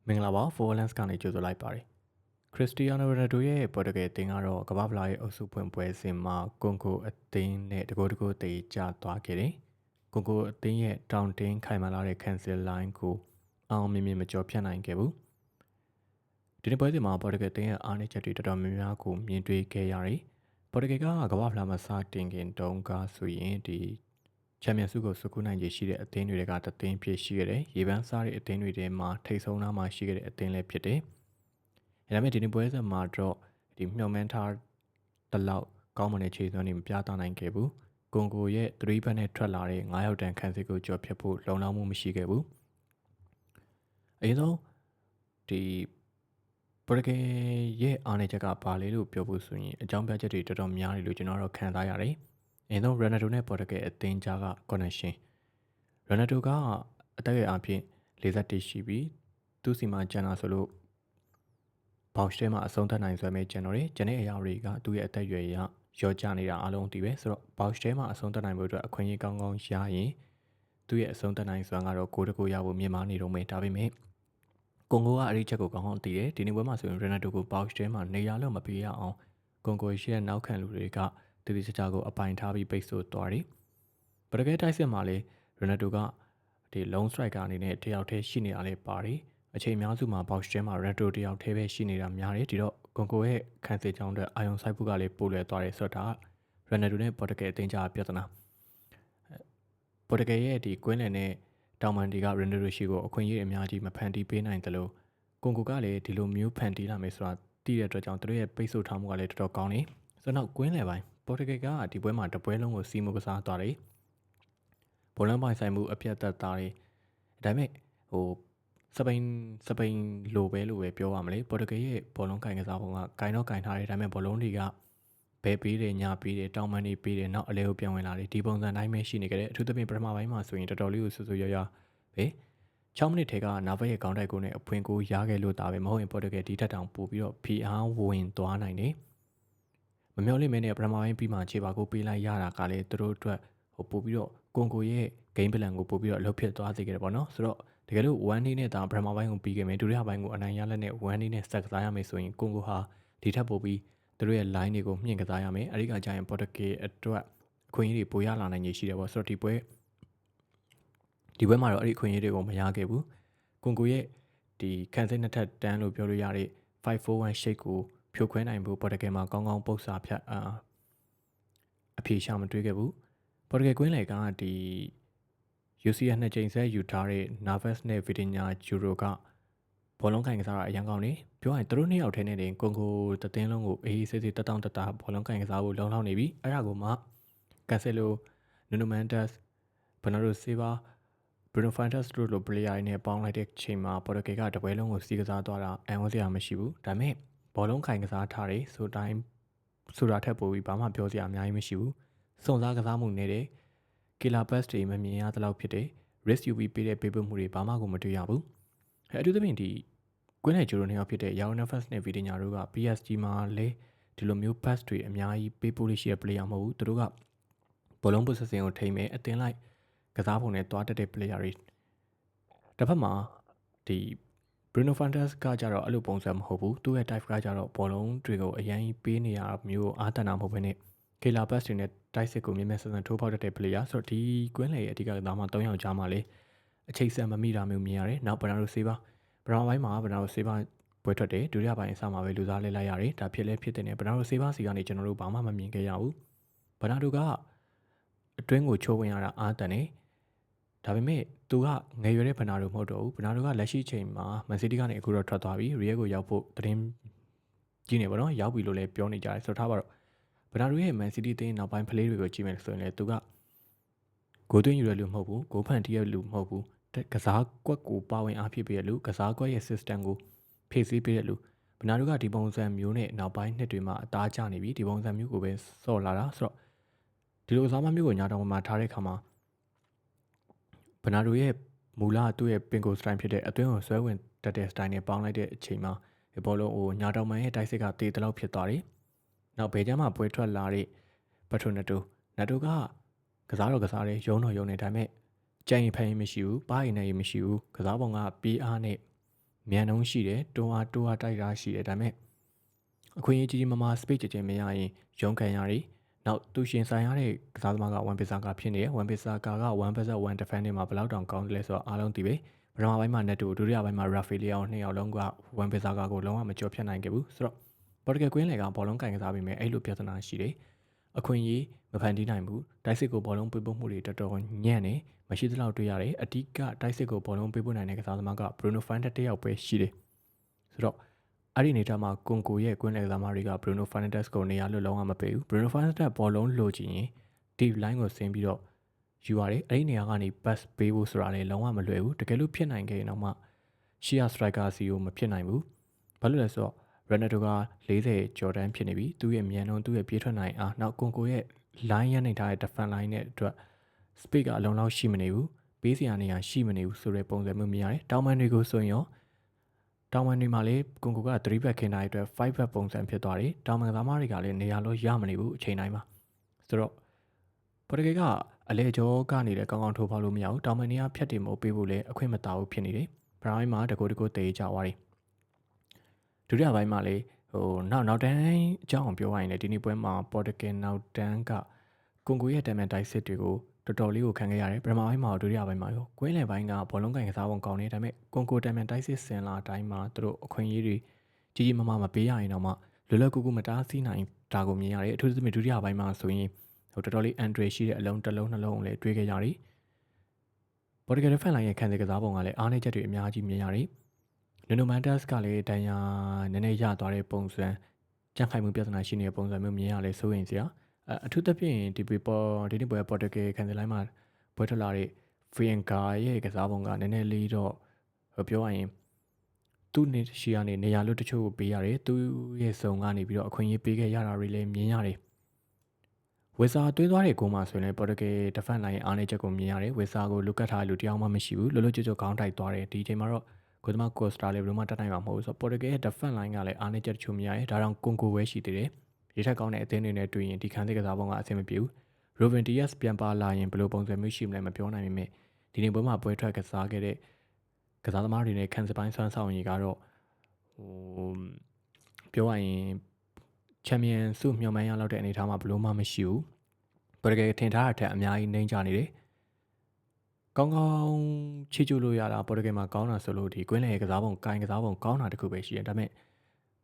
မင်္ဂလာပါ Forlans ကနေကြိုဆိုလိုက်ပါတယ်ခရစ္စတီယာနို ရိုနယ်ဒိုရဲ့ပေါ်တူဂီအသင်းကတော့ကမ္ဘာ့ဖလားရဲ့အုပ်စုဖွင့်ပွဲစဉ်မှာကွန်ဂိုအသင်းနဲ့တကိုးတကိုးတေကျသွားခဲ့တယ်ကွန်ဂိုအသင်းရဲ့တောင်တင်းခိုင်မာလာတဲ့ကန်ဆယ်လိုင်းကိုအောင်မြင်မြင်မကျော်ဖြတ်နိုင်ခဲ့ဘူးဒီနေ့ပွဲစဉ်မှာပေါ်တူဂီအသင်းရဲ့အားနည်းချက်တွေတော်တော်များများကိုမြင်တွေ့ခဲ့ရတယ်ပေါ်တူဂီကကမ္ဘာ့ဖလားမှာစတင်ခင်တုန်းကဆိုရင်ဒီချန်ပီယံဆုကိုစုကူးနိုင်ခြေရှိတဲ့အသင်းတွေကတသင်းဖြစ်ရှိခဲ့တယ်။ရေပန်းစားတဲ့အသင်းတွေထဲမှာထိပ်ဆုံးနားမှာရှိခဲ့တဲ့အသင်းလည်းဖြစ်တယ်။ဒါပေမဲ့ဒီနေ့ပွဲစဉ်မှာတော့ဒီမျှော်မှန်းထားတလောက်ကောင်းမွန်တဲ့ခြေစွမ်းတွေမပြသနိုင်ခဲ့ဘူး။ကွန်ဂိုရဲ့3ဘက်နဲ့ထွက်လာတဲ့9ရောက်တန်ခန်းစစ်ကိုကျော်ဖြတ်ဖို့လုံလောက်မှုမရှိခဲ့ဘူး။အရင်ဆုံးဒီပေါ်တူဂီရဲ့အားနည်းချက်ကဘာလဲလို့ပြောဖို့ဆိုရင်အကြောင်းပြချက်တွေတော်တော်များတယ်လို့ကျွန်တော်တို့ခံစားရတယ်။အရင်ဆုံး Ronaldo နဲ့ပေါ်တူဂီအသင်းကြားက connection Ronaldo ကအသက်အရွယ်အပြင်41ရှိပြီးသူ့စီမှာကျန်လာဆိုလို့ဘောက်ရှ်ထဲမှာအဆုံးသတ်နိုင်စွမ်းပဲကျန်တော့တယ်။ကျန်တဲ့အရာတွေကသူ့ရဲ့အသက်အရွယ်ရော့ကျနေတာအားလုံးသိပဲဆိုတော့ဘောက်ရှ်ထဲမှာအဆုံးသတ်နိုင်ဖို့အတွက်အခွင့်အရေးကောင်းကောင်းရရင်သူ့ရဲ့အဆုံးသတ်နိုင်စွမ်းကတော့6တကူရဖို့မြင်မာနေတော့မယ်ဒါပေမဲ့ကွန်ဂိုကအဲ့ဒီချက်ကိုကောင်းကောင်းသိတယ်ဒီနေ့ပွဲမှာဆိုရင် Ronaldo ကိုဘောက်ရှ်ထဲမှာနေရာလို့မပေးရအောင်ကွန်ဂိုရှိတဲ့နောက်ခံလူတွေကတတိချာကိုအပိုင်ထားပြီးပိတ်ဆို့သွားတယ်။ပရဂဲတိုက်စစ်မှာလေ Ronaldo ကဒီ long striker အနေနဲ့တယောက်တည်းရှိနေတာလည်းပါတယ်အချိန်အများစုမှာ box ထဲမှာ Ronaldo တယောက်တည်းပဲရှိနေတာများတယ်ဒီတော့ကွန်ဂိုရဲ့ခန်းစစ်ကြောင်းအတွက်အာယုံဆိုင်ဖို့ကလည်းပိုလွယ်သွားတယ်ဆိုတော့ဒါ Ronaldo နဲ့ပေါ်တူဂီအသင်းကြားပြဿနာပေါ်တူဂီရဲ့ဒီကွင်းလယ်နဲ့တောင်မန်ဒီက Ronaldo ရှိကိုအခွင့်အရေးအများကြီးမဖန်တီးပေးနိုင်တယ်လို့ကွန်ဂိုကလည်းဒီလိုမျိုးဖန်တီးလာမယ်ဆိုတာသိတဲ့အတွက်ကြောင့်သူတို့ရဲ့ပိတ်ဆို့ထားမှုကလည်းတော်တော်ကောင်းနေဆိုတော့ကွင်းလယ်ပိုင်းပေါ်တူဂီကဒီပွဲမှာတပွဲလုံးကိုစီးမှုကစားသွားတယ်ဘောလုံးပိုင်ဆိုင်မှုအပြတ်သက်သားတွေဒါပေမဲ့စပိန်လိုပဲလို့ပဲပြောရမလဲပေါ်တူဂီရဲ့ဘောလုံးကင်ကစားပုံကကင်တော့ကင်ထားတယ်ဒါပေမဲ့ဘောလုံးတွေကဘဲပေးတယ်ညာပေးတယ်တောင်မန်တွေပေးတယ်နောက်အလဲကိုပြန်ဝင်လာတယ်ဒီပုံစံတိုင်းပဲရှိနေကြတယ်အထူးသဖြင့်ပထမပိုင်းမှာဆိုရင်တော်တော်လေးကိုဆူဆူရွရွပဲ6မိနစ်ထဲကနာဗက်ရဲ့ကောင်းတိုက်ကိုနဲ့အဖွင့်ကိုရခဲ့လို့ဒါပဲမဟုတ်ရင်ပေါ်တူဂီဒီထက်တောင်ပိုပြီးတော့ဖီအားဝင်သွားနိုင်တယ်မမျှော်လင့်မဲနဲ့ပထမပိုင်းပြီးမှခြေပါကိုပေးလိုက်ရတာကလည်းသူတို့အတွက်ပို့ပြီးတော့ကွန်ဂိုရဲ့ game plan ကိုပို့ပြီးတော့အလုပ်ဖြစ်သွားစေခဲ့တယ်ပေါ့နော်ဆိုတော့တကယ်လို့1 day နဲ့ဒါပထမပိုင်းကိုပြီးခဲ့မယ်ဒုတိယပိုင်းကိုအနိုင်ရလက်နဲ့1 day နဲ့စက်ကစားရမယ်ဆိုရင်ကွန်ဂိုဟာဒီထက်ပိုပြီးသူတို့ရဲ့ line တွေကိုမြင့်ကစားရမယ်အဲဒီကကျရင်ပေါ်တူဂီအတွက်အခွင့်အရေးတွေပိုရလာနိုင်ခြေရှိတယ်ပေါ့ဆိုတော့ဒီပွဲမှာတော့အဲ့ဒီအခွင့်အရေးတွေကိုမရခဲ့ဘူးကွန်ဂိုရဲ့ဒီခန်းစစ်နှစ်ထပ်တန်းလို့ပြောလို့ရတဲ့541 shape ကိုဖြိုခွဲနိုင်ဖို့ပေါ်တူဂီမှာကောင်းကောင်းပုတ်စာဖြတ်အဖြေရှာမတွေ့ခဲ့ဘူးပေါ်တူဂီကွင်းလေကဒီ UCL နှစ်ချိန်ဆက်ယူထားတဲ့ Navas နဲ့ Vitinha Juro ကဘောလုံးကင်ကစားတာအရန်ကောင်းနေပြောရရင်သူတို့နှစ်ယောက်ထဲနဲ့တင်ကွန်ဂိုတသင်းလုံးကိုအေးအေးဆေးဆေးတက်တောင့်တက်တာဘောလုံးကင်ကစားဖို့လုံလောက်နေပြီအဲ့ဒါကိုမှကန်ဆယ်လိုနိုနိုမန်တက်စ်ဘနာဒိုဆေးဘာဘရူနိုဖန်တက်စ်တို့လိုပလေယာတွေနဲ့ပေါင်းလိုက်တဲ့ချိန်မှာပေါ်တူဂီကတပွဲလုံးကိုစီးကစားသွားတာအန်ဝစရာမရှိဘူးဒါပေမဲ့ဘောလုံးကင်ကစားထားတယ်ဆိုတိုင်းဆိုတာထက်ပိုပြီးဘာမှပြောစရာအများကြီးမရှိဘူးစုံစားကစားမှုနေတယ်ကီလာဘတ်တွေမမြင်ရသလောက်ဖြစ်တယ် risk UV ပေးတဲ့ပေးပို့မှုတွေဘာမှကိုမတွေ့ရဘူးအထူးသဖြင့်ဒီကွင်းနယ်ဂျိုရိုနှစ်ယောက်ဖြစ်တဲ့ Yao Navas နဲ့ Vitinha တို့က PSG မှာလည်းဒီလိုမျိုး pass တွေအများကြီးပေးပို့လို့ရှိတဲ့ player မဟုတ်ဘူးသူတို့ကဘောလုံး possession ကိုထိမ့်မယ်အတင်းလိုက်ကစားပုံနဲ့တွားတက်တဲ့ player တွေတစ်ဖက်မှာဒီ Bruno Fernandes ကကြတော့အဲ့လိုပုံစံမဟုတ်ဘူးသူ့ရဲ့ type ကကြတော့ဘောလုံးတွေကိုအရင်ပေးနေရမျိုးအားတန်တာမဟုတ်ဘဲနဲ့ကေလာဘတ်တွေနဲ့တိုက်စစ်ကိုမြင်မဲ့ဆန်ဆန်ထိုးပေါက်တတ်တဲ့ player ဆိုတော့ဒီကွင်းလေရဲ့အဓိကသားမှ3ယောက်ကြားမှာလေအချိန်ဆက်မမိတာမျိုးမြင်ရတယ်နောက်ဘနာဒိုဆေးဘာပထမပိုင်းမှာဘနာဒိုဆေးဘာပွဲထွက်တယ်ဒုတိယပိုင်းအစမှာပဲလူစားလဲလိုက်ရတယ်ဒါဖြစ်လဲဖြစ်တဲ့နဲ့ဘနာဒိုဆေးဘာစီကနေကျွန်တော်တို့ဘာမှမမြင်ခဲ့ရဘူးဘနာဒိုကအတွင်းကိုချိုးဝင်ရတာအားတန်တယ်ဒါပေမဲ့သူကငယ်ရွယ်တဲ့ဘနာဒိုမဟုတ်တော့ဘူးဘနာဒိုကလက်ရှိချိန်မှာမန်စီးတီးကနေအခုတော့ထွက်သွားပြီရီယယ်ကိုရောက်ဖို့သတင်းကြီးနေပါတော့ရောက်ပြီလို့လည်းပြောနေကြတယ်ဆိုတော့ထားပါတော့ဘနာဒိုရဲ့မန်စီးတီးအသင်းနောက်ပိုင်း play တွေကိုကြည့်မယ်ဆိုရင်လည်းသူကဂိုးသွင်းယူရလူမဟုတ်ဘူးဂိုးဖန်တီးရလူမဟုတ်ဘူးကစားကွက်ကိုပါဝင်အားဖြစ်ပေးရလူကစားကွက်ရဲ့ system ကိုဖြည့်ဆည်းပေးရလူဘနာဒိုကဒီပုံစံမျိုးနဲ့နောက်ပိုင်းနှစ်တွေမှာအသားကျနေပြီဒီပုံစံမျိုးကိုပဲစော့လာတာဆိုတော့ဒီလိုအစားမမျိုးကိုညာတောင်မှာထားတဲ့ခါမှာဘနာဒိုရဲ့မူလသူ့ရဲ့ပင်ကိုစတိုင်ဖြစ်တဲ့အသွင်းကိုဆွဲဝင်တတ်တဲ့စတိုင်နဲ့ပေါင်းလိုက်တဲ့အချိန်မှာဒီဘောလုံးကိုညာတောင်မန်ရဲ့တိုက်စစ်ကတေးတလောက်ဖြစ်သွားတယ်နောက်ဘယ်ကြမ်းမှပွဲထွက်လာတဲ့ပထရိုနတိုကကစားတော့ကစားတယ်ရုံးနေဒါပေမဲ့ကြိုင်ဖန်ရင်မရှိဘူးပါးရင်လည်းမရှိဘူးကစားပုံကပြေးအားနဲ့ မြန်နှုန်းရှိတယ်တွန်းအားတိုက်တာရှိတယ်ဒါပေမဲ့အခွင့်အရေးကြီးကြီးမားမား space ကြမရရင်ရုံးခံရတယ်နောက်သူရှင်ဆိုင်ရတဲ့ကစားသမားက1 Bissaka ဖြစ်နေတယ်1 Bissaka က1 vs 1 defending မှာဘယ်လောက်တောင်ကောင်းတယ်လဲဆိုတော့အားလုံးသိပဲပထမပိုင်းမှာ Neto ဒုတိယပိုင်းမှာ Rafael နှစ်ယောက်လုံးက1 Bissaka ကိုလုံးဝမကျော်ဖြတ်နိုင်ခဲ့ဘူးဆိုတော့ Portugal ကွင်းလေကဘောလုံးကင်ကစားပြီးမယ်အဲ့လိုပြဿနာရှိတယ်အခွင့်အရေးမဖန်တီးနိုင်ဘူးတိုက်စစ်ကိုဘောလုံးပေးပို့မှုတွေတော်တော်ညံ့နေမရှိသလောက်တွေ့ရတယ်အဓိကတိုက်စစ်ကိုဘောလုံးပေးပို့နိုင်တဲ့ကစားသမားက Bruno Fernandes တယောက်ပဲရှိတယ်ဆိုတော့အဲ့ဒီအနေထားမှာကွန်ကိုရဲ့ကွင်းလေကစားသမားတွေက Bruno Fernandes ကိုနေရာလွတ်လုံးဝမပေးဘူး Bruno Fernandes ဘောလုံးလိုချင်ရင် deep line ကိုဆင်းပြီးတော့ယူရတယ်အဲ့ဒီနေရာကနေ pass ပေးဖို့ဆိုတာလည်းလုံးဝမလွယ်ဘူးတကယ်လို့ဖြစ်နိုင်ခဲ့ရင်တော့မှရှီယာ striker စီကိုမဖြစ်နိုင်ဘူးဘာလို့လဲဆိုတော့ Ronaldo က40ကျော်တန်းဖြစ်နေပြီသူ့ရဲ့မြန်နှုန်းသူ့ရဲ့ပြေးထွက်နိုင်အားနောက်ကွန်ကိုရဲ့ line ရနိုင်ထားတဲ့ defense line နဲ့အတွက် space ကအလုံးလောက်ရှိမနေဘူးပေးစရာနေရာရှိမနေဘူးဆိုတဲ့ပုံစံမျိုးမြင်ရတယ်တောင်ပန်တွေကိုဆိုရင်ရောတောင်ပန်တွေမှာလည်းကွန်ကိုက3 back ခင်းထားတဲ့အတွက်5 back ပုံစံဖြစ်သွားတယ်တောင်ပန်ကစားသမားတွေကလည်းနေရာလို့ရမနေဘူးအချိန်တိုင်းမှာဆိုတော့ပေါ်တူဂီကအလဲကျော်ကနေလည်းကောင်းကောင်းထိုးဖောက်လို့မရဘူးတောင်ပန်တွေကဖြတ်တင်မို့ပေးဖို့လည်းအခွင့်မတာဘူးဖြစ်နေတယ်ပထမပိုင်းမှာတကူတည်ကြသွားတယ်ဒုတိယပိုင်းမှာလေနောက်တန်းအကြောင်းပြောရရင်လည်းဒီနေ့ပွဲမှာပေါ်တူဂီနောက်တန်းကကွန်ကိုရဲ့တမ်မန်တိုက်စစ်တွေကိုတော်တော်လေးကိုခံခဲ့ရတယ်ပထမပိုင်းမှာဒုတိယပိုင်းမှာရောကွင်းလယ်ပိုင်းကဘောလုံးကင်ကစားပုံကောင်းနေဒါပေမဲ့ကွန်ကိုတမ်မန်တိုက်စစ်ဆင်လာတိုင်းမှာသူတို့အခွင့်အရေးတွေကြီးကြီးမားမားမပေးရရင်တော့မှလွယ်လွယ်ကူကူမတားဆီးနိုင်တာကိုမြင်ရတယ်အထူးသဖြင့်ဒုတိယပိုင်းမှာဆိုရင်တော်တော်လေး Andre ရှိတဲ့အလုံးတစ်လုံးနှလုံးကိုလည်းတွေးခဲ့ရတယ်ပေါ်တူဂီဖန်လိုင်းရဲ့ခံစစ်ကစားပုံကလည်းအားနည်းချက်တွေအများကြီးမြင်ရတယ်Nuno Mendes ကလည်းတန်ရာနည်းနည်းရသွားတဲ့ပုံစံကြန့်ခိုင်မှုပြဿနာရှိနေတဲ့ပုံစံမျိုးမြင်ရလဲစိုးရင်စရာအထူးသဖြင့်ဒီနေ့ပွဲပေါ်တူဂီခံစစ်လိုင်းမှာပွဲထွက်လာတဲ့ Fienga ရဲ့ကစားပုံကနည်းနည်းလေးတော့ပြောရရင်သူ့နေရှိရနေရာလွတ်တချို့ကိုပေးရတယ်သူ့ရဲ့ဇုံကနေပြီးတော့အခွင့်အရေးပေးခဲ့ရတာတွေလည်းမြင်ရတယ်ဝေစာသွင်းသွားတဲ့ဂိုးမှာဆိုရင်ပေါ်တူဂီဒဖန်လိုင်းအားနည်းချက်ကိုမြင်ရတယ်ဝေစာကိုလုကတ်ထားတဲ့လူတယောက်မှမရှိဘူးလွတ်ကျွတ်ခေါင်းတိုက်သွားတယ်ဒီအချိန်မှာတော့ကိုသမားကိုစတာလေးဘယ်လိုမှတတ်နိုင်မှာမဟုတ်ဘူးဆိုတော့ပေါ်တူဂီရဲ့ defense line ကလည်းအားနည်းချက်တချို့မြင်ရတယ်ဒါကြောင့်ကွန်ကိုပဲရှိသေးတယ်ရေထက်ကောင်းတဲ့အသင်းတွေနဲ့တွေ့ရင်ဒီခန်းစစ်ကစားပုံကအဆင်မပြေဘူး Robin Diaz ပြန်ပါလာရင်ဘယ်လိုပုံစံမျိုးရှိမလဲမပြောနိုင်ပေမဲ့ဒီနေ့ပွဲမှာပွဲထွက်ကစားခဲ့တဲ့ကစားသမားတွေနဲ့ခန်းစစ်ပိုင်းဆွမ်းဆောင်ရည်ကတော့ပြောရရင်ချန်ပီယံဆုမျှော်မှန်းရလောက်တဲ့အနေအထားမှာဘယ်လိုမှမရှိဘူးပေါ်တူဂီထင်ထားတဲ့အထက်အများကြီးနှိမ့်ချနေတယ်ကောင်းချီကျူလို့ရတာပေါ်တူဂီမှာကောင်းတာဆိုလို့ဒီကွင်းလေကစားပုံကိုင်ကစားပုံကောင်းတာတခုပဲရှိတယ်ဒါပေမဲ့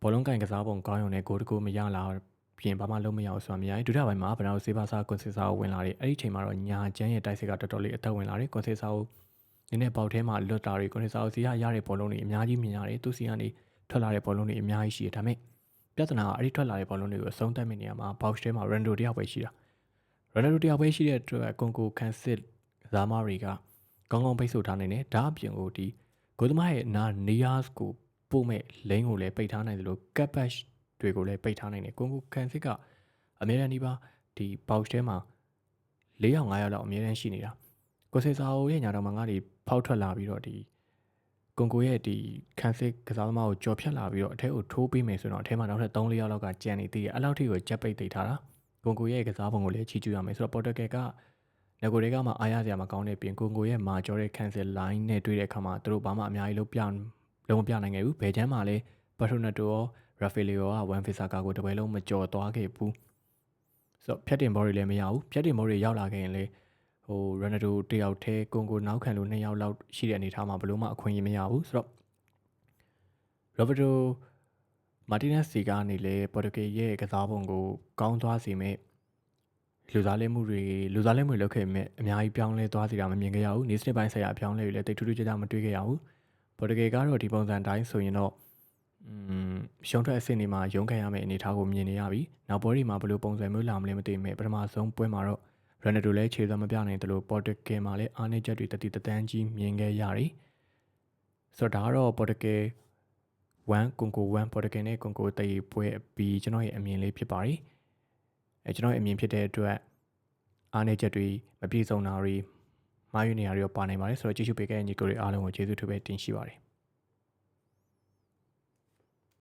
ဘောလုံးကိုင်ကစားပုံကောင်းရုံနဲ့ဂိုးတကူမရလာပြင်ဘာမှလုံးမရအောင်ဆိုတာမြင်ရတယ်ဒုတိယပိုင်းမှာဘယ်တော့ဆေးပါစာကွန်စစ်စာကိုဝင်လာတယ်အဲ့ဒီချိန်မှာတော့ညာချမ်းရဲ့တိုက်စစ်ကတော်တော်လေးအသက်ဝင်လာတယ်ကွန်စစ်စာကိုနည်းနည်းပေါက်ထဲမှာလွတ်တာတွေကွန်စစ်စာကိုစီရတဲ့ဘောလုံးတွေအများကြီးမြင်ရတယ်သူစီကနေထွက်လာတဲ့ဘောလုံးတွေအများကြီးရှိတယ်ဒါပေမဲ့ပြဿနာကအဲ့ဒီထွက်လာတဲ့ဘောလုံးတွေကိုအဆုံးသတ်မယ့်နေရာမှာ box ထဲမှာ Ronaldo တယောက်ပဲရှိတာ Ronaldo တယောက်ပဲရှိတဲ့အတွက်ကွန်ကိုခန်းစစ်ကစားသမားတွေကကောင်းကောင်းပိတ်ဆို့ထားနိုင်တယ်ဒါအပြင်ကိုဒီဂိုသမားရဲ့နီယာစ်ကိုပို့မဲ့လိန်ကိုလည်းပိတ်ထားနိုင်တယ်လို့ကပ်ဘတ်တွေကိုလည်းပိတ်ထားနိုင်တယ်ကွန်ကိုခန်းစစ်ကအများအားဒီပါဒီ box ထဲမှာ4ယောက်5ယောက်လောက်အများအားရှိနေတာကိုစေစာအိုရဲ့ညာတော်မှာငါဒီဖောက်ထွက်လာပြီးတော့ဒီကွန်ကိုရဲ့ဒီခန်းစစ်ကစားသမားကိုကြော်ဖြတ်လာပြီးတော့အထက်ကိုထိုးပေးမယ်ဆိုတော့အထက်မှာနောက်ထပ်3-4ယောက်လောက်ကကြံနေသေးတယ်အဲ့လောက်ထိကိုကြက်ပိတ်သိထားတာကွန်ကိုရဲ့ကစားပုံကိုလည်းချီးကျူးရမယ်ဆိုတော့ပေါ်တူဂီကငကိုတွေကမှအားရစရာမကောင်းတဲ့ပြင်ကွန်ကိုရဲ့မာကျော်တဲ့ခန်းစစ် line နဲ့တွေ့တဲ့အခါမှာသူတို့ဘာမှအများကြီးလုံးမပြနိုင်ခဲ့ဘူးဘယ်ချမ်းမှာလဲပါထရိုနက်တိုရောရာဖီလီယိုက1 Bissaka ကိုတပွဲလုံးမကြော်သွားခဲ့ဘူးဆိုတော့ဖြတ်တင်ဘောတွေလည်းမရဘူးဖြတ်တင်ဘောတွေရောက်လာခဲ့ရင်လေရိုနယ်ဒိုတယောက်တည်းကွန်ကိုနောက်ခံလို့2ယောက်လောက်ရှိတဲ့အနေအထားမှာဘယ်လို့မှအခွင့်အရေးမရဘူးဆိုတော့ရိုဘတ်တိုမာတီနက်စီကနေလေပေါ်တူဂီရဲ့ကစားပုံကိုကောင်းသွားစေမဲ့လူစားလဲမှုတွေလုပ်ခဲ့မဲ့အများကြီးပြောင်းလဲသွားစီတာမမြင်ခဲ့ရဘူးနေစနစ်ပိုင်းဆိုင်ရာအပြောင်းလဲတွေလည်းတိတ်ထူးထူးခြားခြားမတွေ့ခဲ့ရဘူးပေါ်တူဂီကတော့ဒီပုံစံတိုင်းဆိုရင်တော့ရှုံးထွက်အဆင့်တွေမှာရုန်းကန်ရမယ့်အနေအထားကိုမြင်နေရပြီနောက်ပွဲတွေမှာဘယ်လိုပုံစံမျိုးလာမလဲမသိမဲ့ပထမဆုံးပွဲမှာတော့ရိုနယ်ဒိုလည်းခြေစွမ်းမပြနိုင်တယ်လို့ပေါ်တူဂီမှာလည်းအားနည်းချက်တွေတတိတန်းကြီးမြင်ခဲ့ရတယ်ဆိုတော့ဒါကတော့ပေါ်တူဂီ1ကွန်ကို1ပေါ်တူဂီနဲ့ကွန်ကိုတေးပွဲအပြီးကျွန်တော်ရဲ့အမြင်လေးဖြစ်ပါတယ်ကျွန်တော်ရဲ့အမြင်ဖြစ်တဲ့အတွက်အားနည်းချက်တွေမပြည့်စုံတာတွေမှားယွင်းနေရာတွေပါနိုင်ပါတယ်ဆိုတော့ကြည့်ရှုပေးခဲ့တဲ့ညီကိုတွေအားလုံးကိုကျေးဇူးထူးပဲတင်ရှိပါတယ်